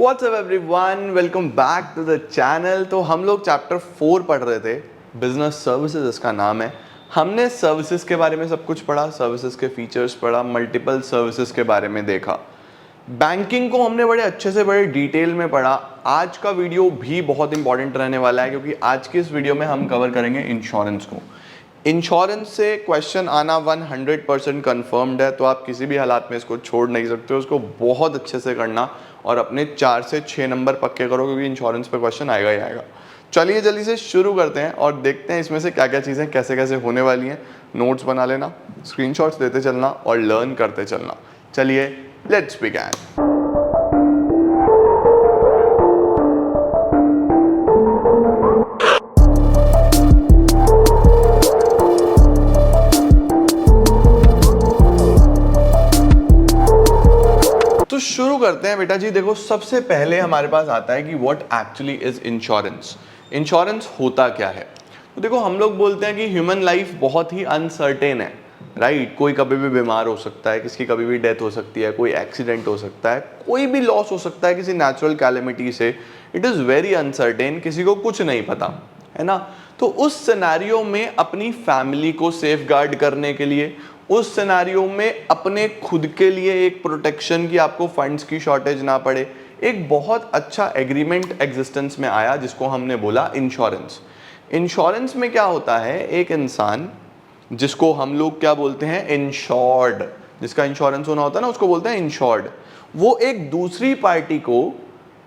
WhatsApp everyone, welcome back to the channel. तो हम लोग चैप्टर 4 पढ़ रहे थे, बिजनेस सर्विसेज इसका नाम है। हमने सर्विसेज के बारे में सब कुछ पढ़ा, सर्विसेज के फीचर्स पढ़ा, मल्टीपल सर्विसेज के बारे में देखा, बैंकिंग को हमने बड़े अच्छे से बड़े डिटेल में पढ़ा। आज का वीडियो भी बहुत इंपॉर्टेंट रहने वाला है क्योंकि आज की इस वीडियो में हम कवर करेंगे इंश्योरेंस को। इंश्योरेंस से क्वेश्चन आना 100% कन्फर्म्ड है, तो आप किसी भी हालात में इसको छोड़ नहीं सकते हो। उसको बहुत अच्छे से करना और अपने 4 से 6 नंबर पक्के करो क्योंकि इंश्योरेंस पे क्वेश्चन आएगा ही आएगा। चलिए जल्दी से शुरू करते हैं और देखते हैं इसमें से क्या क्या चीज़ें कैसे कैसे होने वाली हैं। नोट्स बना लेना, स्क्रीनशॉट्स लेते चलना और लर्न करते चलना। चलिए लेट्स बिगिन। तो शुरू करते हैं बेटा जी। देखो, सबसे पहले हमारे पास आता है कि what actually is insurance. Insurance होता क्या है? तो देखो, हम लोग बोलते हैं कि ह्यूमन लाइफ बहुत ही अनसर्टेन है, राइट। कोई कभी भी बीमार हो सकता है, किसी की कभी भी डेथ हो सकती है, कोई एक्सीडेंट हो सकता है, कोई भी लॉस हो सकता है किसी नेचुरल कैलेमिटी से। इट इज़ वेरी अनसर्टेन, किसी को कुछ नहीं पता है ना। तो उस सिनेरियो में अपनी फैमिली को सेफ गार्ड करने के लिए, उस सिनेरियो में अपने खुद के लिए एक प्रोटेक्शन की, आपको फंड्स की शॉर्टेज ना पड़े, एक बहुत अच्छा एग्रीमेंट एग्जिस्टेंस में आया जिसको हमने बोला इंश्योरेंस। इंश्योरेंस में क्या होता है, एक इंसान जिसको हम लोग क्या बोलते हैं, इंश्योर्ड, जिसका इंश्योरेंस होना होता है ना, उसको बोलते हैं इंश्योर्ड। वो एक दूसरी पार्टी को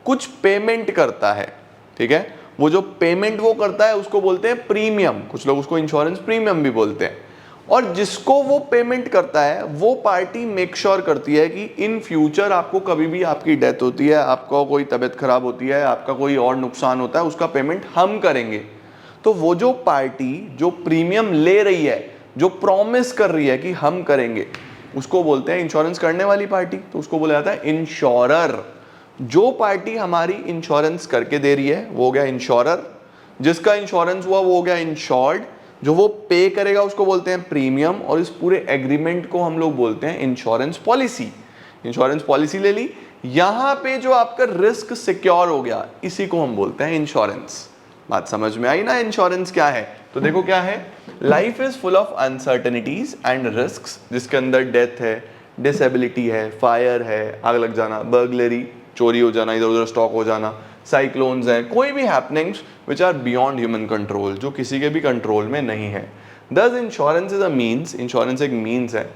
कुछ पेमेंट करता है, ठीक है। वो जो पेमेंट वो करता है उसको बोलते हैं प्रीमियम। कुछ लोग उसको इंश्योरेंस प्रीमियम भी बोलते हैं। और जिसको वो पेमेंट करता है वो पार्टी मेक श्योर करती है कि इन फ्यूचर आपको कभी भी आपकी डेथ होती है, आपका कोई तबीयत खराब होती है, आपका कोई और नुकसान होता है, उसका पेमेंट हम करेंगे। तो वो जो पार्टी जो प्रीमियम ले रही है, जो प्रॉमिस कर रही है कि हम करेंगे, उसको बोलते हैं इंश्योरेंस करने वाली पार्टी। तो उसको बोला जाता है इंश्योरर। जो पार्टी हमारी इंश्योरेंस करके दे रही है वो हो गया इंश्योरर, जिसका इंश्योरेंस हुआ वो हो गया इंश्योर्ड, जो वो पे करेगा उसको बोलते हैं प्रीमियम, और इस पूरे एग्रीमेंट को हम लोग बोलते हैं इंश्योरेंस पॉलिसी। इंश्योरेंस पॉलिसी ले ली, यहां पे जो आपका रिस्क सिक्योर हो गया, इसी को हम बोलते हैं इंश्योरेंस। बात समझ में आई ना? इंश्योरेंस क्या है? तो देखो क्या है, life is full of uncertainties and risks, जिसके अंदर डेथ है, डिसेबिलिटी है, फायर है, आग लग जाना, बर्गलरी, चोरी हो जाना, इधर उधर स्टॉक हो जाना, साइक्लोन्स हैं, कोई भी happenings which are beyond human control, जो किसी के भी कंट्रोल में नहीं है। Thus insurance is a means, insurance एक मीन्स है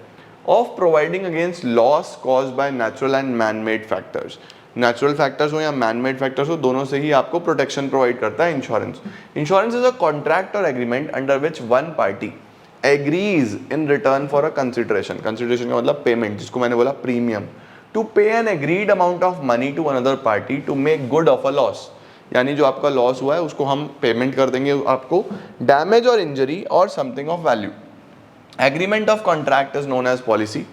of providing against loss caused by natural and man made factors. Natural factors हो या मैन मेड फैक्टर्स हो, दोनों से ही आपको प्रोटेक्शन प्रोवाइड करता है insurance. Insurance is a contract और agreement under which one party agrees in return for a consideration. Consideration का मतलब पेमेंट, जिसको मैंने बोला premium, to pay an agreed amount of money to another party to make good of a loss। यानी जो आपका loss हुआ है उसको हम पेमेंट कर देंगे आपको, डैमेज और इंजरी और something of value. Agreement of contract is known as policy.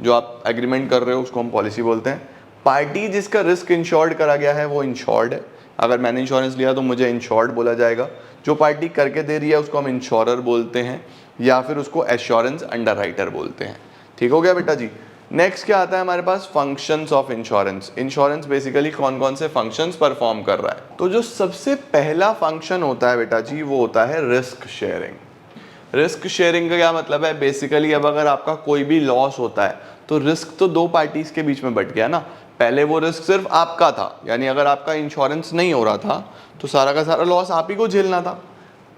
जो आप एग्रीमेंट कर रहे हो उसको हम पॉलिसी बोलते हैं। पार्टी जिसका रिस्क इंश्योर्ड करा गया है वो इंश्योर्ड है। अगर मैंने इंश्योरेंस लिया तो मुझे इंश्योर्ड बोला जाएगा। जो पार्टी करके दे रही है उसको हम इंश्योरर बोलते हैं, या फिर उसको एश्योरेंस अंडरराइटर बोलते हैं। ठीक हो गया बेटा जी। नेक्स्ट क्या आता है हमारे पास, functions of insurance. Insurance basically कौन कौन से फंक्शंस परफॉर्म कर रहा है? तो जो सबसे पहला फंक्शन होता है बेटा जी वो होता है रिस्क शेयरिंग। रिस्क शेयरिंग का क्या मतलब है? बेसिकली अब अगर आपका कोई भी लॉस होता है तो रिस्क तो दो पार्टीज के बीच में बट गया ना। पहले वो रिस्क सिर्फ आपका था, यानी अगर आपका इंश्योरेंस नहीं हो रहा था तो सारा का सारा लॉस आप ही को झेलना था।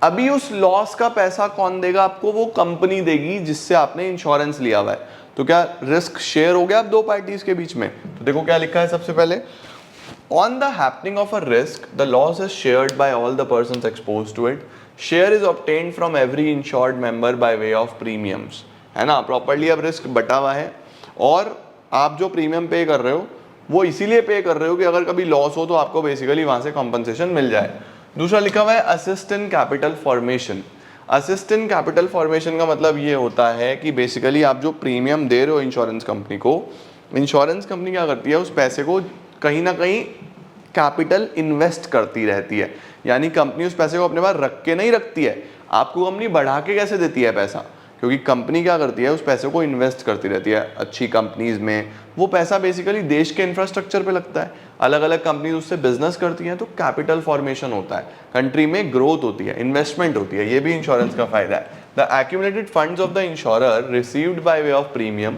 अभी उस लॉस का पैसा कौन देगा आपको? वो कंपनी देगी जिससे आपने इंश्योरेंस लिया हुआ है। तो क्या रिस्क शेयर हो गया अब दो पार्टीज के बीच में? तो देखो क्या लिखा है सबसे पहले, on the happening of a risk the loss is shared by all the persons exposed to it. Share is obtained from every insured member by way of premiums. है ना, प्रॉपर्ली अब रिस्क बटा हुआ है और आप जो प्रीमियम पे कर रहे हो वो इसीलिए पे कर रहे हो कि अगर कभी लॉस हो तो आपको बेसिकली वहां से कॉम्पनसेशन मिल जाए। दूसरा लिखा हुआ है assist in capital formation. Assist in capital formation का मतलब ये होता है कि बेसिकली आप जो प्रीमियम दे रहे हो इंश्योरेंस कंपनी को, इंश्योरेंस कंपनी क्या करती है, उस पैसे को कहीं ना कहीं कैपिटल इन्वेस्ट करती रहती है। यानी कंपनी उस पैसे को अपने पास रख के नहीं रखती है, आपको कंपनी बढ़ा के कैसे देती है पैसा, क्योंकि कंपनी क्या करती है, उस पैसे को इन्वेस्ट करती रहती है अच्छी कंपनीज में। वो पैसा बेसिकली देश के इंफ्रास्ट्रक्चर पे लगता है, अलग अलग कंपनीज उससे बिजनेस करती हैं, तो कैपिटल फॉर्मेशन होता है, कंट्री में ग्रोथ होती है, इन्वेस्टमेंट होती है। ये भी इंश्योरेंस का फायदा है। The accumulated funds of the insurer received by way of premium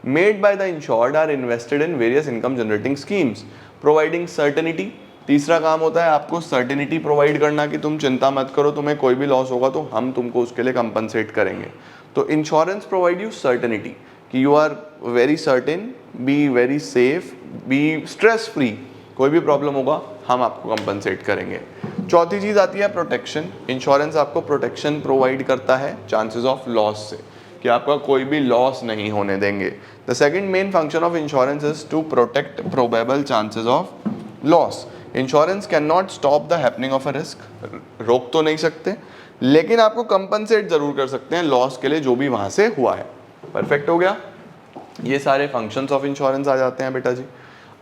made by the insured are invested in various income generating schemes providing certainty. तीसरा काम होता है आपको सर्टेनिटी प्रोवाइड करना कि तुम चिंता मत करो, तुम्हें कोई भी लॉस होगा तो हम तुमको उसके लिए कंपनसेट करेंगे। तो इंश्योरेंस प्रोवाइड यू सर्टेनिटी कि you are very certain, be very safe, be stress free, कोई भी प्रॉब्लम होगा हम आपको कंपनसेट करेंगे। चौथी चीज़ आती है प्रोटेक्शन। इंश्योरेंस आपको प्रोटेक्शन प्रोवाइड करता है चांसेस ऑफ लॉस से, कि आपका कोई भी लॉस नहीं होने देंगे। The second main function of insurance is to protect probable chances of loss. Insurance can not stop the happening of a risk, रोक तो नहीं सकते, लेकिन आपको कंपनसेट जरूर कर सकते हैं लॉस के लिए जो भी वहां से हुआ है। परफेक्ट हो गया, ये सारे फंक्शंस ऑफ इंश्योरेंस आ जाते हैं बेटा जी।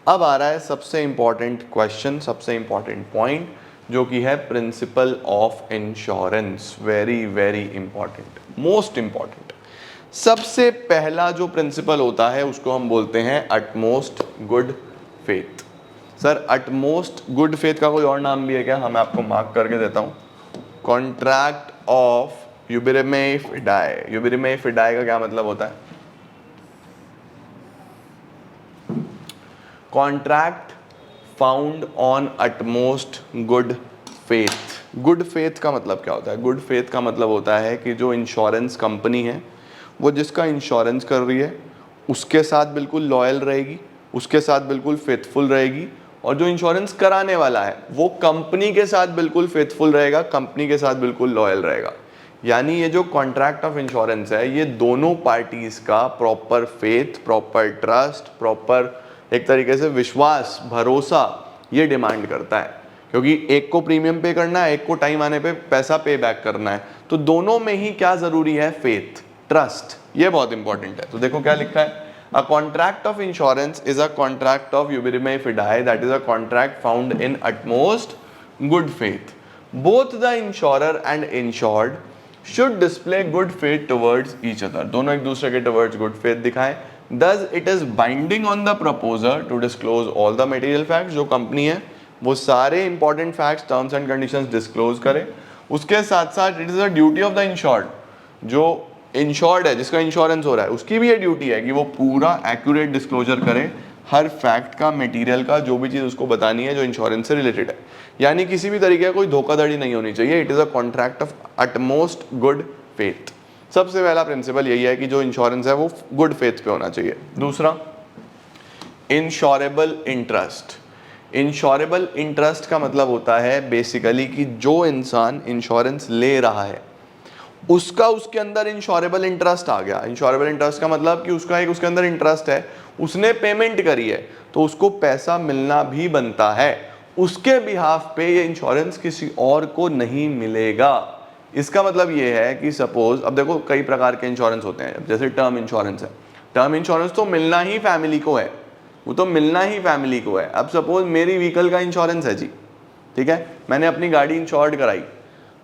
अब आ रहा है सबसे इंपॉर्टेंट क्वेश्चन, सबसे इंपॉर्टेंट पॉइंट, जो कि है principle of insurance. Very very important, most important. सबसे पहला जो प्रिंसिपल होता है उसको हम बोलते हैं utmost good faith. Sir utmost good faith का कोई और नाम भी है क्या? मैं आपको मार्क करके देता हूं। Contract of यूबिरिमे फिडाई। यूबिरिमे फिडाई का क्या मतलब होता है? Contract found on utmost good faith. Good faith का मतलब क्या होता है? गुड फेथ का मतलब होता है कि जो इंश्योरेंस कंपनी है वो जिसका इंश्योरेंस कर रही है उसके साथ बिल्कुल लॉयल रहेगी, उसके साथ बिल्कुल फेथफुल रहेगी, और जो इंश्योरेंस कराने वाला है वो कंपनी के साथ बिल्कुल फेथफुल रहेगा, कंपनी के साथ बिल्कुल लॉयल रहेगा। यानी ये जो कॉन्ट्रैक्ट ऑफ इंश्योरेंस है ये दोनों पार्टीज का proper faith, proper trust, proper एक तरीके से विश्वास, भरोसा ये डिमांड करता है। क्योंकि एक को प्रीमियम पे करना है, एक को टाइम आने पे पैसा पे बैक करना है, तो दोनों में ही क्या जरूरी है? फेथ, ट्रस्ट, ये बहुत इंपॉर्टेंट है। तो देखो क्या लिखा है, a contract of insurance is a contract of Ubirime Fidae, that is a contract found in utmost good faith. Both the insurer and insured should display good faith towards each other. दोनों एक दूसरे के towards good faith दिखाएं। Thus it is binding on the proposer to disclose all the material facts। जो company है वो सारे important facts, terms and conditions disclose करे। उसके साथ साथ it is a duty of the insured, जो इंश्योर्ड है, जिसका इंश्योरेंस हो रहा है, उसकी भी ये ड्यूटी है कि वो पूरा एक्यूरेट डिस्क्लोजर करे हर फैक्ट का, मटेरियल का, जो भी चीज़ उसको बतानी है जो इंश्योरेंस से रिलेटेड है। यानी किसी भी तरीके का कोई धोखाधड़ी नहीं होनी चाहिए। It is a contract of utmost good faith. सबसे पहला प्रिंसिपल यही है कि जो इंश्योरेंस है वो गुड फेथ पे होना चाहिए। दूसरा, इंश्योरेबल इंटरेस्ट। इंश्योरेबल इंटरेस्ट का मतलब होता है बेसिकली कि जो इंसान इंश्योरेंस ले रहा है उसका उसके अंदर इंश्योरेबल इंटरेस्ट आ गया। इंश्योरेबल इंटरेस्ट का मतलब कि उसका एक उसके अंदर इंटरेस्ट है, उसने पेमेंट करी है तो उसको पैसा मिलना भी बनता है। उसके बिहाफ पे ये इंश्योरेंस किसी और को नहीं मिलेगा। इसका मतलब ये है कि सपोज, अब देखो कई प्रकार के इंश्योरेंस होते हैं, जैसे टर्म इंश्योरेंस है। टर्म इंश्योरेंस तो मिलना ही फैमिली को है, वो तो मिलना ही फैमिली को है। अब सपोज मेरी व्हीकल का इंश्योरेंस है जी, ठीक है, मैंने अपनी गाड़ी इंश्योर्ड कराई।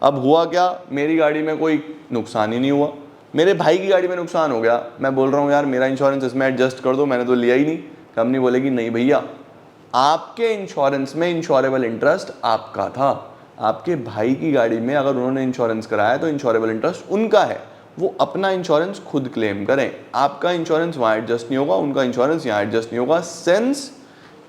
अब हुआ क्या, मेरी गाड़ी में कोई नुकसान ही नहीं हुआ, मेरे भाई की गाड़ी में नुकसान हो गया। मैं बोल रहा हूँ यार मेरा इंश्योरेंस इसमें एडजस्ट कर दो, मैंने तो लिया ही नहीं। कंपनी बोलेगी नहीं भैया, आपके इंश्योरेंस में इंश्योरेबल इंटरेस्ट आपका था, आपके भाई की गाड़ी में अगर उन्होंने इंश्योरेंस कराया तो इंश्योरेबल इंटरेस्ट उनका है, वो अपना इंश्योरेंस खुद क्लेम करें। आपका इंश्योरेंस वहाँ एडजस्ट नहीं होगा, उनका इंश्योरेंस यहाँ एडजस्ट नहीं होगा। सिंस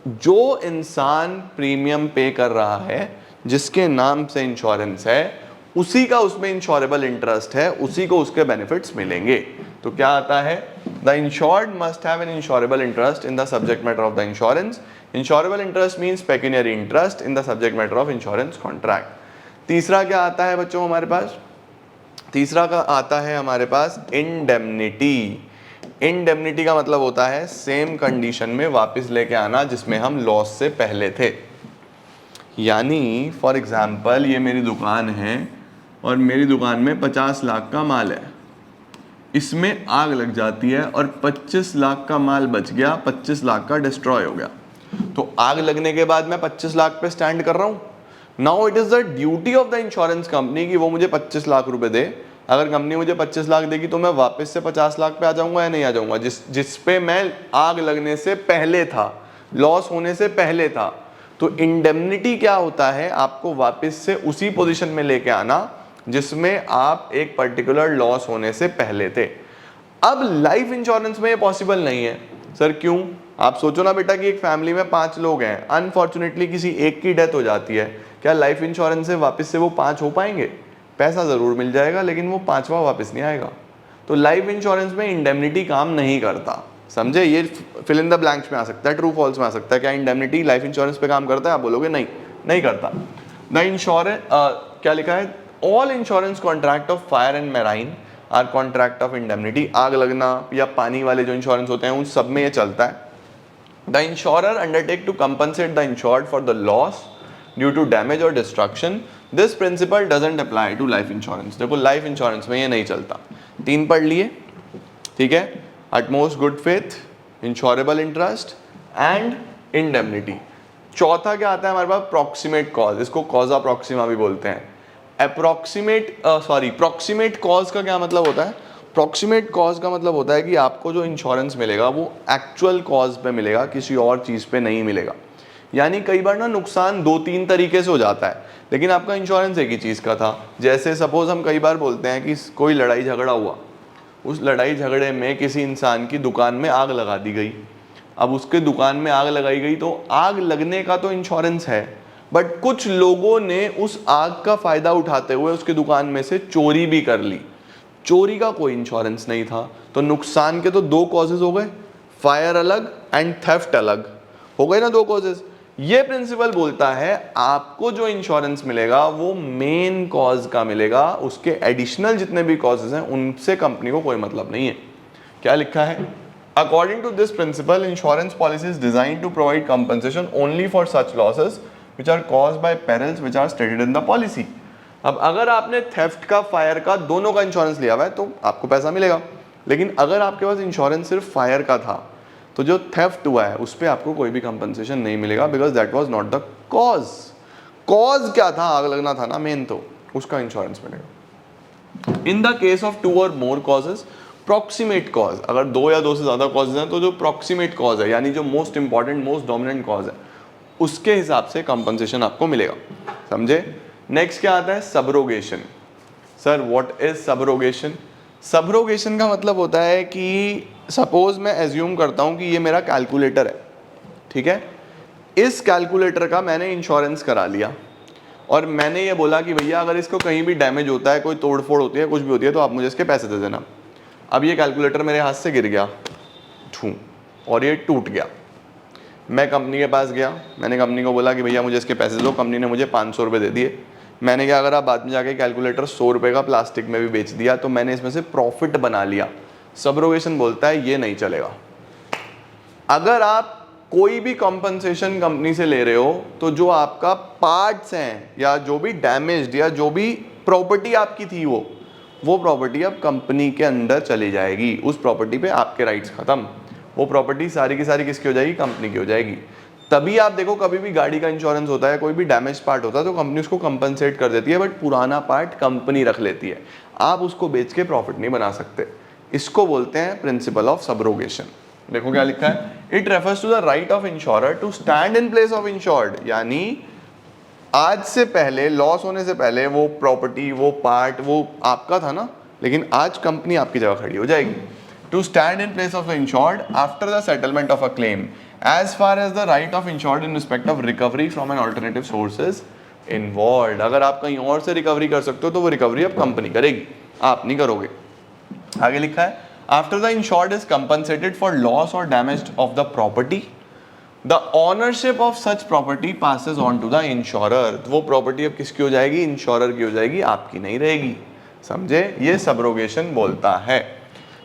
जो इंसान प्रीमियम पे कर रहा है, जिसके नाम से इंश्योरेंस है, उसी का उसमें इंश्योरेबल इंटरेस्ट है, उसी को उसके बेनिफिट्स मिलेंगे। तो क्या आता है, the insured must have an insurable interest in the subject matter of the insurance. Insurable interest means pecuniary interest in the subject matter of insurance contract. तीसरा क्या आता है बच्चों हमारे पास? तीसरा का आता है हमारे पास इंडेमनिटी। इंडेमनिटी का मतलब होता है सेम कंडीशन में वापस लेके आना जिसमें हम लॉस से पहले थे। यानी फॉर एग्जाम्पल ये मेरी दुकान है और मेरी दुकान में 50 लाख का माल है, इसमें आग लग जाती है और 25 लाख का माल बच गया, 25 लाख का डिस्ट्रॉय हो गया। तो आग लगने के बाद मैं 25 लाख पे स्टैंड कर रहा हूँ। Now it is the duty of the insurance company कि वो मुझे 25 लाख रुपए दे, अगर कंपनी मुझे 25 लाख देगी तो मैं वापस से 50 लाख पे आ जाऊंगा या नहीं आ जाऊंगा, जिस पे मैं आग लगने से पहले था, लॉस होने से पहले था। तो इंडेमनिटी क्या होता है, आपको वापस से उसी पोजीशन में लेके आना जिसमें आप एक पर्टिकुलर लॉस होने से पहले थे। अब लाइफ इंश्योरेंस में ये पॉसिबल नहीं है। सर क्यों? आप सोचो ना बेटा कि एक फैमिली में 5 लोग हैं, अनफॉर्चुनेटली किसी एक की डेथ हो जाती है, क्या लाइफ इंश्योरेंस से वापस से वो 5 हो पाएंगे? पैसा जरूर मिल जाएगा लेकिन वो 5वां वापस नहीं आएगा। तो लाइफ इंश्योरेंस में इंडेमनिटी काम नहीं करता, समझे? ये फिल इन द ब्लैंक्स में आ सकता है, ट्रू फॉल्स में आ सकता है। क्या इंडेमनिटी लाइफ इंश्योरेंस पे काम करता है? आप बोलोगे नहीं, नहीं करता। द इंश्योरेंस क्या लिखा है, all insurance contract of fire and marine are contract of indemnity. आग लगना या पानी वाले जो इंश्योरेंस होते हैं उन सब में ये चलता है। The insurer undertake to compensate the insured for the loss due to damage और destruction. This principle doesn't apply to life insurance. देखो लाइफ इंश्योरेंस में ये नहीं चलता। 3 पढ़ लिए, ठीक है, utmost good faith, insurable interest and indemnity. चौथा क्या आता है हमारे पास, प्रॉक्सिमेट कॉज, इसको कॉजा प्रॉक्सिमा भी बोलते हैं। प्रॉक्सिमेट कॉज का क्या मतलब होता है? प्रॉक्सिमेट कॉज का मतलब होता है कि आपको जो इंश्योरेंस मिलेगा वो एक्चुअल कॉज पे मिलेगा, किसी और चीज पे नहीं मिलेगा। यानी कई बार ना नुकसान 2-3 तरीके से हो जाता है लेकिन आपका इंश्योरेंस एक ही चीज का था। जैसे सपोज हम कई बार बोलते हैं कि कोई लड़ाई झगड़ा हुआ, उस लड़ाई झगड़े में किसी इंसान की दुकान में आग लगा दी गई। अब उसके दुकान में आग लगाई गई तो आग लगने का तो इंश्योरेंस है, बट कुछ लोगों ने उस आग का फायदा उठाते हुए उसकी दुकान में से चोरी भी कर ली। चोरी का कोई इंश्योरेंस नहीं था, तो नुकसान के तो 2 कॉजेज हो गए, फायर अलग एंड थेफ्ट अलग हो गए ना, 2 कॉजेज। ये प्रिंसिपल बोलता है आपको जो इंश्योरेंस मिलेगा वो मेन कॉज का मिलेगा, उसके एडिशनल जितने भी कॉजेज हैं उनसे कंपनी को कोई मतलब नहीं है। क्या लिखा है, according to this principle insurance policy is designed to provide compensation only for such losses which are caused by perils which are stated in the policy। अब अगर आपने थेफ्ट का, फायर का, दोनों का इंश्योरेंस लिया हुआ है तो आपको पैसा मिलेगा, लेकिन अगर आपके पास इंश्योरेंस सिर्फ फायर का था तो जो थेफ्ट हुआ है उस पर आपको कोई भी कंपनसेशन नहीं मिलेगा, because that was not the cause. Cause क्या था? आग लगना था ना मेन, तो उसका इंश्योरेंस मिलेगा। इन द केस ऑफ 2 और मोर कॉजेज, प्रॉक्सिमेट कॉज, अगर 2 या 2 से ज्यादा कॉजेज हैं तो जो प्रॉक्सिमेट कॉज है यानी जो most important, most dominant cause है, उसके हिसाब से कंपनसेशन आपको मिलेगा, समझे? नेक्स्ट क्या आता है, subrogation. Sir what is subrogation? Subrogation का मतलब होता है कि सपोज मैं एज्यूम करता हूं कि ये मेरा कैलकुलेटर है, ठीक है, इस कैलकुलेटर का मैंने इंश्योरेंस करा लिया और मैंने ये बोला कि भैया अगर इसको कहीं भी डैमेज होता है, कोई तोड़फोड़ होती है, कुछ भी होती है, तो आप मुझे इसके पैसे दे देना। अब ये कैलकुलेटर मेरे हाथ से गिर गया और ये टूट गया। मैं कंपनी के पास गया, मैंने कंपनी को बोला कि भैया मुझे इसके पैसे दो। कंपनी ने मुझे 500 रुपये दे दिए। मैंने क्या करा, बाद में जाके कैलकुलेटर 100 रुपये का प्लास्टिक में भी बेच दिया, तो मैंने इसमें से प्रॉफिट बना लिया। सबरोगेशन बोलता है ये नहीं चलेगा। अगर आप कोई भी कॉम्पनसेशन कंपनी से ले रहे हो तो जो आपका पार्ट्स हैं या जो भी डैमेज्ड या जो भी प्रॉपर्टी आपकी थी वो प्रॉपर्टी अब कंपनी के अंदर चली जाएगी, उस प्रॉपर्टी पे आपके राइट्स खत्म। वो प्रॉपर्टी सारी की सारी किसकी हो जाएगी? कंपनी की हो जाएगी। तभी आप देखो कभी भी गाड़ी का इंश्योरेंस होता है, कोई भी डैमेज पार्ट होता है तो कंपनी उसको कंपनसेट कर देती है, बट पुराना पार्ट कंपनी रख लेती है, आप उसको बेच के प्रॉफिट नहीं बना सकते। इसको बोलते हैं प्रिंसिपल ऑफ सबरोगेशन। देखो क्या लिखा है, it refers to the right of insurer to stand in place of insured. यानी आज से पहले, लॉस होने से पहले वो प्रॉपर्टी, वो पार्ट, वो आपका था ना, लेकिन आज कंपनी आपकी जगह खड़ी हो जाएगी। To stand in place of the insured after the settlement of a claim, as far as the right of insured in respect of recovery from an alternative source is involved। अगर आप कहीं और से रिकवरी कर सकते हो तो वो रिकवरी अब कंपनी करेगी, आप नहीं करोगे। आगे लिखा है, after the insured is compensated for loss or damage of the property, the ownership of such property passes on to the insurer। वो प्रॉपर्टी अब किसकी हो जाएगी? इंश्योरर की हो जाएगी, आपकी नहीं रहेगी, समझे? ये सबरोगेशन बोलता है।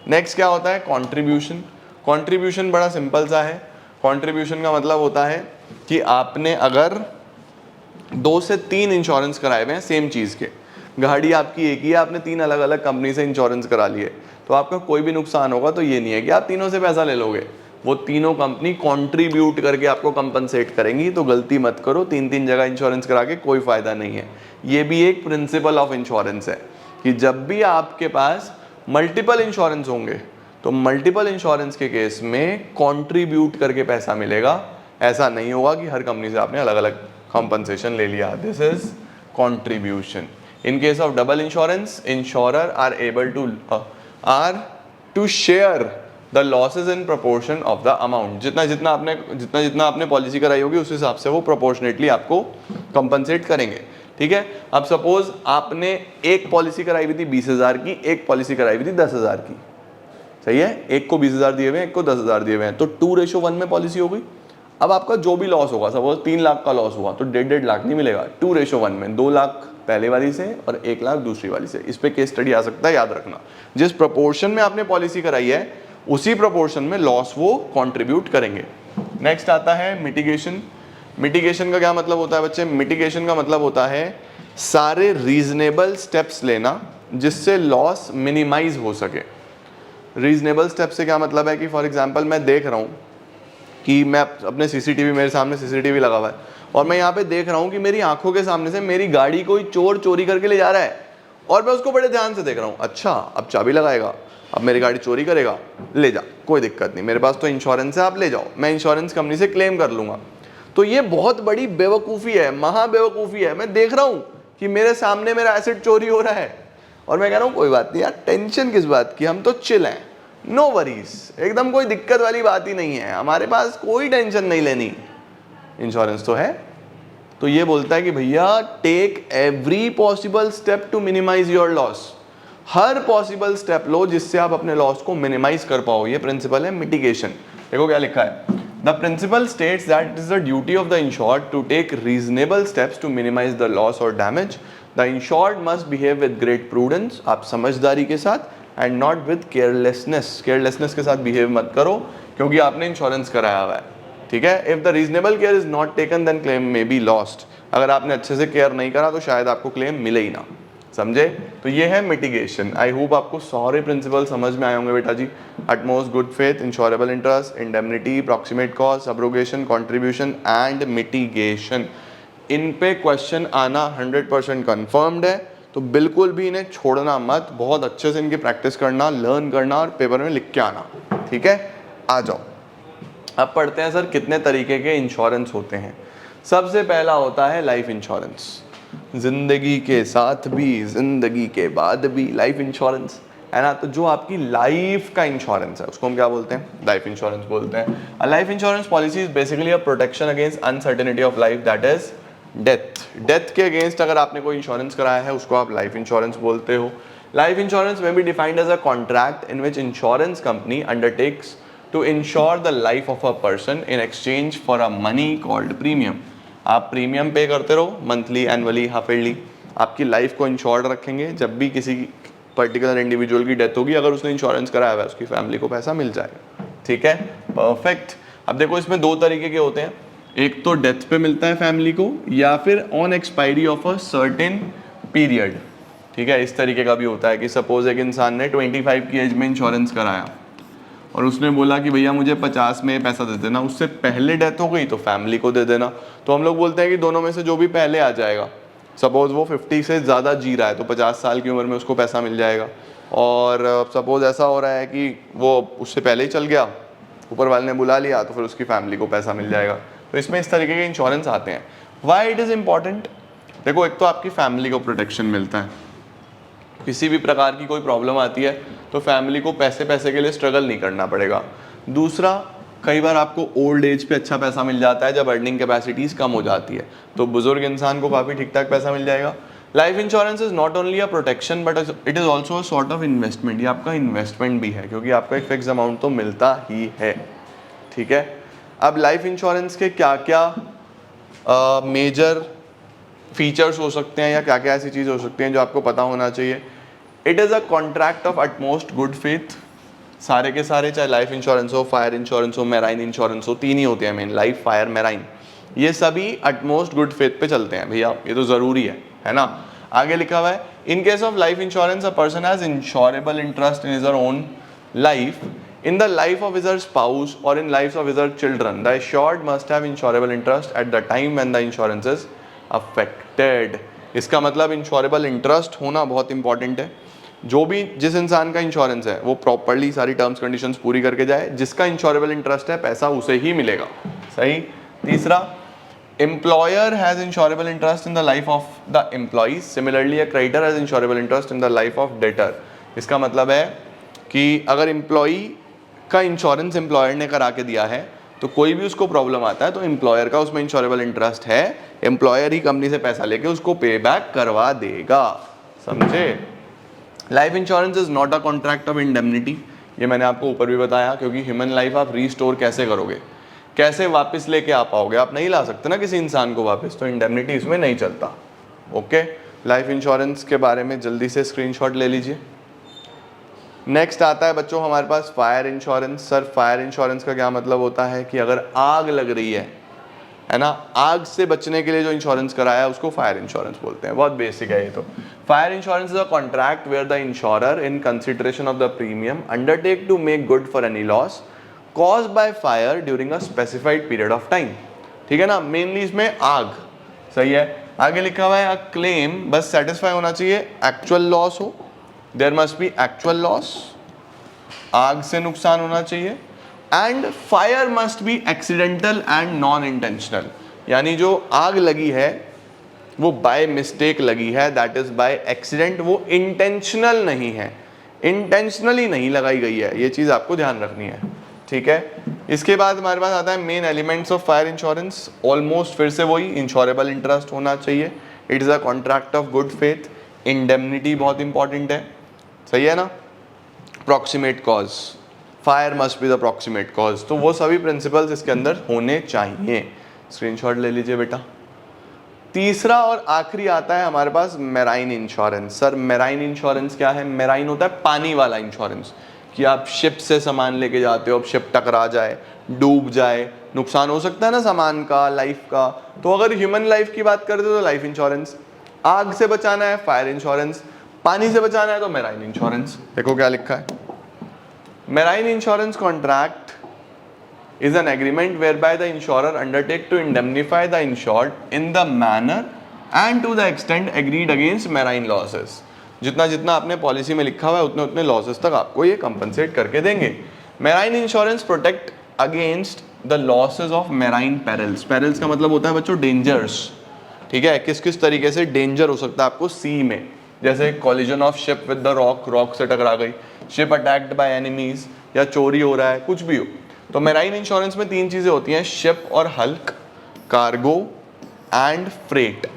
नेक्स्ट क्या होता है? कंट्रीब्यूशन। कंट्रीब्यूशन बड़ा सिंपल सा है। कंट्रीब्यूशन का मतलब होता है कि आपने अगर 2 से 3 इंश्योरेंस कराए हुए हैं सेम चीज़ के, गाड़ी आपकी एक ही है, आपने 3 अलग अलग कंपनी से इंश्योरेंस करा लिए, तो आपका कोई भी नुकसान होगा तो ये नहीं है कि आप तीनों से पैसा ले लोगे, वो तीनों कंपनी कंट्रीब्यूट करके आपको कंपनसेट करेंगी। तो गलती मत करो, 3-3 जगह इंश्योरेंस करा के कोई फायदा नहीं है। ये भी एक प्रिंसिपल ऑफ इंश्योरेंस है। कि जब भी आपके पास मल्टीपल इंश्योरेंस होंगे तो मल्टीपल इंश्योरेंस के केस में कंट्रीब्यूट करके पैसा मिलेगा। ऐसा नहीं होगा कि हर कंपनी से आपने अलग अलग कॉम्पनसेशन ले लिया। This is contribution. In case of double insurance, insurer are to share the losses in proportion of the amount. जितना जितना आपने पॉलिसी कराई होगी उस हिसाब से वो प्रोपोर्शनेटली आपको कंपनसेट करेंगे। ठीक है, अब सपोज आपने एक पॉलिसी कराई हुई थी 20,000 की, एक पॉलिसी कराई हुई थी 10,000 की, सही है, एक को 20,000 दिए हुए हैं, एक को 10,000 दिए हुए हैं, तो 2:1 में पॉलिसी हो गई। अब आपका जो भी लॉस होगा, सपोज 3 लाख का लॉस हुआ तो 1.5 लाख नहीं मिलेगा, 2:1 में 2 लाख पहले वाली से और 1 लाख दूसरी वाली से। इस पे केस स्टडी आ सकता है, याद रखना। जिस प्रोपोर्शन में आपने पॉलिसी कराई है उसी प्रोपोर्शन में लॉस वो कंट्रीब्यूट करेंगे। नेक्स्ट आता है मिटिगेशन। मिटिगेशन का क्या मतलब होता है बच्चे? मिटिगेशन का मतलब होता है सारे रीजनेबल स्टेप्स लेना जिससे लॉस मिनिमाइज हो सके। रीजनेबल स्टेप से क्या मतलब है कि फॉर एग्जांपल मैं देख रहा हूँ कि मैं अपने सीसीटीवी, मेरे सामने सीसीटीवी लगा हुआ है और मैं यहाँ पे देख रहा हूँ कि मेरी आंखों के सामने से मेरी गाड़ी कोई चोर चोरी करके ले जा रहा है और मैं उसको बड़े ध्यान से देख रहा हूँ। अच्छा, अब चाबी लगाएगा, अब मेरी गाड़ी चोरी करेगा, ले जा, कोई दिक्कत नहीं, मेरे पास तो इंश्योरेंस है, आप ले जाओ, मैं इंश्योरेंस कंपनी से क्लेम कर लूँगा। तो ये बहुत बड़ी बेवकूफ़ी है, महा बेवकूफ़ी है। मैं देख रहा हूँ कि मेरे सामने मेरा एसेट चोरी हो रहा है और मैं कह रहा हूँ कोई बात नहीं यार, टेंशन किस बात की, हम तो चिल हैं, नो वरीज, एकदम कोई दिक्कत वाली बात ही नहीं है, हमारे पास कोई टेंशन नहीं लेनी, इंश्योरेंस तो है। तो ये बोलता है कि भैया take every possible step to minimize your loss. हर पॉसिबल स्टेप लो जिससे आप अपने लॉस को मिनिमाइज कर पाओ। ये प्रिंसिपल है मिटिगेशन। देखो क्या लिखा है, the principal states that it is the duty of the insured to take reasonable steps to minimise the loss और damage. The insured must behave with great prudence, आप समझदारी के साथ, and not with carelessness, carelessness के साथ behave मत करो क्योंकि आपने इंश्योरेंस कराया हुआ है। ठीक है, if the reasonable care is not taken then claim may be lost. अगर आपने अच्छे से केयर नहीं करा तो शायद आपको क्लेम मिले ही ना, समझे? तो ये है मिटिगेशन। आई होप आपको सारे प्रिंसिपल समझ में आए होंगे बेटा जी। Utmost good faith, insurable interest, indemnity, proximate cost, subrogation, contribution and mitigation. इन पे क्वेश्चन आना 100% कन्फर्म्ड है, तो बिल्कुल भी इन्हें छोड़ना मत, बहुत अच्छे से इनकी प्रैक्टिस करना, लर्न करना और पेपर में लिख के आना। ठीक है, आ जाओ अब पढ़ते हैं सर कितने तरीके के इंश्योरेंस होते हैं। सबसे पहला होता है लाइफ इंश्योरेंस, जिंदगी के साथ भी जिंदगी के बाद भी लाइफ इंश्योरेंस, है ना। तो जो आपकी लाइफ का इंश्योरेंस है उसको हम क्या बोलते हैं? लाइफ इंश्योरेंस बोलते हैं। A life insurance policy is basically a protection against uncertainty of life, that is death. Death के अगेंस्ट अगर आपने कोई इंश्योरेंस कराया है उसको आप लाइफ इंश्योरेंस बोलते हो। Life insurance may be defined as a contract in which insurance company undertakes to insure the life of a person in exchange for a money called premium. आप प्रीमियम पे करते रहो, monthly, annually, half yearly, आपकी life को insured रखेंगे। जब भी किसी particular individual की डेथ होगी, अगर उसने इंश्योरेंस कराया हुआ है उसकी फैमिली को पैसा मिल जाएगा। ठीक है, परफेक्ट। अब देखो इसमें दो तरीके के होते हैं, एक तो डेथ पे मिलता है फैमिली को, या फिर on expiry of a certain period. ठीक है, इस तरीके का भी होता है कि सपोज एक इंसान ने 25 की एज में इंश्योरेंस कराया और उसने बोला कि भैया मुझे 50 में पैसा दे देना, उससे पहले डेथ हो गई तो फैमिली को दे देना। तो हम लोग बोलते हैं कि दोनों में से जो भी पहले आ जाएगा, सपोज वो 50 से ज़्यादा जी रहा है तो 50 साल की उम्र में उसको पैसा मिल जाएगा, और सपोज ऐसा हो रहा है कि वो उससे पहले ही चल गया, ऊपर वाले ने बुला लिया, तो फिर उसकी फैमिली को पैसा मिल जाएगा। तो इसमें इस तरीके के इंश्योरेंस आते हैं। Why it is important? देखो, एक तो आपकी फैमिली को प्रोटेक्शन मिलता है, किसी भी प्रकार की कोई प्रॉब्लम आती है तो फैमिली को पैसे के लिए स्ट्रगल नहीं करना पड़ेगा। दूसरा, कई बार आपको ओल्ड एज पे अच्छा पैसा मिल जाता है जब अर्निंग कैपेसिटीज़ कम हो जाती है, तो बुजुर्ग इंसान को काफ़ी ठीक ठाक पैसा मिल जाएगा। Life insurance is not only a protection but it is also a sort of investment. ये आपका इन्वेस्टमेंट भी है क्योंकि आपका एक फिक्स अमाउंट तो मिलता ही है। ठीक है, अब लाइफ इंश्योरेंस के क्या क्या मेजर फीचर्स हो सकते हैं या क्या क्या ऐसी चीज़ हो सकती हैं जो आपको पता होना चाहिए। It is a contract of utmost good faith. सारे के सारे, चाहे लाइफ इंश्योरेंस हो, फायर इंश्योरेंस हो, मैराइन इंश्योरेंस हो, तीन ही होते हैं मेन, लाइफ, फायर, मैराइन, ये सभी अटमोस्ट गुड फेथ पे चलते हैं भैया, ये तो ज़रूरी है ना। आगे लिखा हुआ है, in case of life insurance a person has insurable interest in his her own life, in the life of his spouse or in lives of his children. The assured must have insurable interest at the time when the insurance is affected. इसका मतलब insurable interest होना बहुत important है। जो भी जिस इंसान का इंश्योरेंस है वो प्रॉपरली सारी टर्म्स कंडीशंस पूरी करके जाए, जिसका इंश्योरेबल इंटरेस्ट है पैसा उसे ही मिलेगा। सही। तीसरा, employer has insurable interest in the life of the employees, similarly a creditor has insurable interest in the life of debtor. इसका मतलब है कि अगर एम्प्लॉई का इंश्योरेंस एम्प्लॉयर ने करा के दिया है तो कोई भी उसको प्रॉब्लम आता है तो एम्प्लॉयर का उसमें इंश्योरेबल इंटरेस्ट है, एम्प्लॉयर ही कंपनी से पैसा लेके उसको पे बैक करवा देगा। समझे। Life insurance is not a contract of indemnity, ये मैंने आपको ऊपर भी बताया, क्योंकि ह्यूमन लाइफ आप रीस्टोर कैसे करोगे, कैसे वापस लेके आ पाओगे, आप नहीं ला सकते ना किसी इंसान को वापस, तो इंडेमनिटी इसमें नहीं चलता। ओके, लाइफ इंश्योरेंस के बारे में जल्दी से स्क्रीनशॉट ले लीजिए। नेक्स्ट आता है बच्चों हमारे पास fire insurance. Sir fire insurance का क्या मतलब होता है कि अगर आग लग रही है ना, आग से बचने के लिए जो इंश्योरेंस कराया है उसको फायर इंश्योरेंस बोलते हैं। बहुत बेसिक है ये तो। Fire insurance is a contract where the insurer in consideration of the premium undertake to make good for any loss caused by fire during a specified period of time. ठीक है ना, mainly इसमें आग। सही है। आगे लिखा हुआ है अ क्लेम, बस सेटिस्फाई होना चाहिए, एक्चुअल लॉस हो, there must be actual loss, आग से नुकसान होना चाहिए, and fire must be accidental and non intentional, यानी जो आग लगी है वो बाय मिस्टेक लगी है, दैट इज बाय एक्सीडेंट, वो इंटेंशनल नहीं है, इंटेंशनली नहीं लगाई गई है, ये चीज आपको ध्यान रखनी है। ठीक है। इसके बाद हमारे पास आता है main elements of fire insurance. Almost फिर से वही, इंश्योरेबल इंटरेस्ट होना चाहिए, it is a contract of good faith, indemnity बहुत इंपॉर्टेंट है। सही है ना। Proximate cause, fire must be the proximate cause, तो वो सभी प्रिंसिपल्स इसके अंदर होने चाहिए। स्क्रीनशॉट ले लीजिए बेटा। तीसरा और आखिरी आता है हमारे पास marine insurance. Sir marine insurance क्या है? मैराइन होता है पानी वाला इंश्योरेंस, कि आप शिप से सामान लेके जाते हो, अब शिप टकरा जाए, डूब जाए, नुकसान हो सकता है ना सामान का, लाइफ का। तो अगर ह्यूमन लाइफ की बात करते हो तो लाइफ इंश्योरेंस, आग से बचाना है फायर इंश्योरेंस, पानी से बचाना है तो मैराइन इंश्योरेंस। देखो क्या लिखा है, marine insurance contract is an agreement whereby the insurer undertake to indemnify the insured in the manner and to the extent agreed against marine losses। जितना जितना आपने पॉलिसी में लिखा हुआ है उतने उतने लॉसेस तक आपको ये कंपनसेट करके देंगे। Marine insurance protect against the losses of marine perils. Perils का मतलब होता है बच्चों डेंजर्स। ठीक है, किस किस तरीके से डेंजर हो सकता है आपको सी में, जैसे collision of ship with the rock, rock से टकरा गई, शिप अटैक्ड बाय एनिमीज, या चोरी हो रहा है, कुछ भी हो। तो मैराइन इंश्योरेंस में तीन चीजें होती हैं, शिप और Hulk, cargo and freight.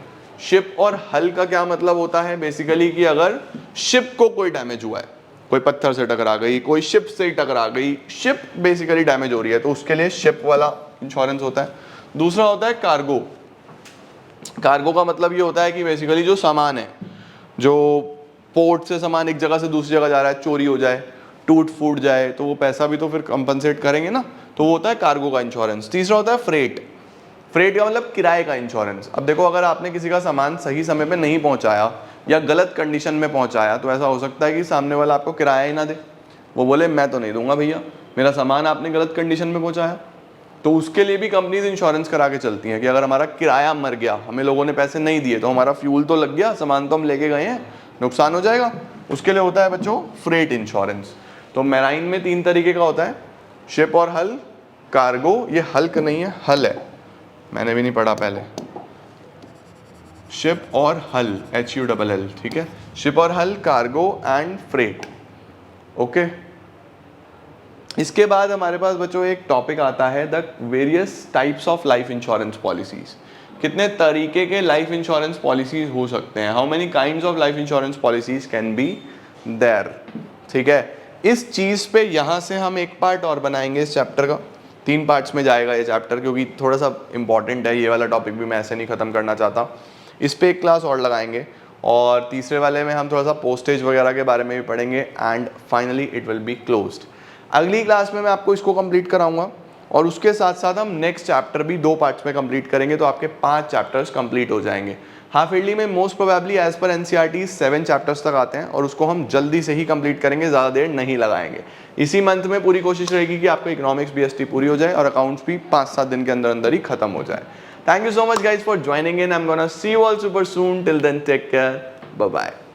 Ship और हल का क्या मतलब होता है बेसिकली, कि अगर शिप को कोई डैमेज हुआ है, कोई पत्थर से टकरा गई, कोई शिप से ही टकरा गई, शिप बेसिकली डैमेज हो रही है, तो उसके लिए शिप वाला इंश्योरेंस होता है। दूसरा होता है कार्गो। कार्गो का मतलब ये होता है कि बेसिकली जो सामान है, जो पोर्ट से सामान एक जगह से दूसरी जगह जा रहा है, चोरी हो जाए, टूट फूट जाए, तो वो पैसा भी तो फिर कंपनसेट करेंगे ना, तो वो होता है कार्गो का इंश्योरेंस। तीसरा होता है फ्रेट। फ्रेट का मतलब किराए का इंश्योरेंस। अब देखो, अगर आपने किसी का सामान सही समय पे नहीं पहुंचाया या गलत कंडीशन में पहुंचाया, तो ऐसा हो सकता है कि सामने वाला आपको किराया ही ना दे, वो बोले मैं तो नहीं दूंगा भैया, मेरा सामान आपने गलत कंडीशन में पहुंचाया। तो उसके लिए भी कंपनीज इंश्योरेंस करा के चलती हैं कि अगर हमारा किराया मर गया, हमें लोगों ने पैसे नहीं दिए, तो हमारा फ्यूल तो लग गया, सामान तो हम लेके गए हैं, नुकसान हो जाएगा, उसके लिए होता है बच्चों फ्रेट इंश्योरेंस। तो मैराइन में तीन तरीके का होता है, शिप और हल, कार्गो, ये हल्क नहीं है हल है, मैंने भी नहीं पढ़ा पहले, शिप और हल, HULL। ठीक है, शिप और हल, कार्गो एंड फ्रेट। ओके। इसके बाद हमारे पास बच्चों एक टॉपिक आता है the various types of life insurance policies. कितने तरीके के लाइफ इंश्योरेंस पॉलिसीज हो सकते हैं, how many kinds of life insurance policies can be there. ठीक है, इस चीज पे यहां से हम एक पार्ट और बनाएंगे इस चैप्टर का, 3 पार्ट्स में जाएगा ये चैप्टर, क्योंकि थोड़ा सा इंपॉर्टेंट है, ये वाला टॉपिक भी मैं ऐसे नहीं खत्म करना चाहता। इस पे एक क्लास और लगाएंगे, और तीसरे वाले में हम थोड़ा सा पोस्टेज वगैरह के बारे में भी पढ़ेंगे, and finally it will be closed. अगली क्लास में मैं आपको इसको कंप्लीट कराऊंगा, और उसके साथ साथ हम नेक्स्ट चैप्टर भी 2 पार्ट्स में कंप्लीट करेंगे, तो आपके 5 चैप्टर्स कंप्लीट हो जाएंगे। हाफ ईयरली में most probably as per NCERT 7 chapters तक आते हैं, और उसको हम जल्दी से ही कंप्लीट करेंगे, ज़्यादा देर नहीं लगाएंगे। इसी मंथ में पूरी कोशिश रहेगी कि आपको इकोनॉमिक्स BST पूरी हो जाए और अकाउंट्स भी 5-7 दिन के अंदर अंदर ही खत्म हो जाए। Thank you so much guys for joining in. I'm gonna see you all super soon. Till then, take care. Bye bye.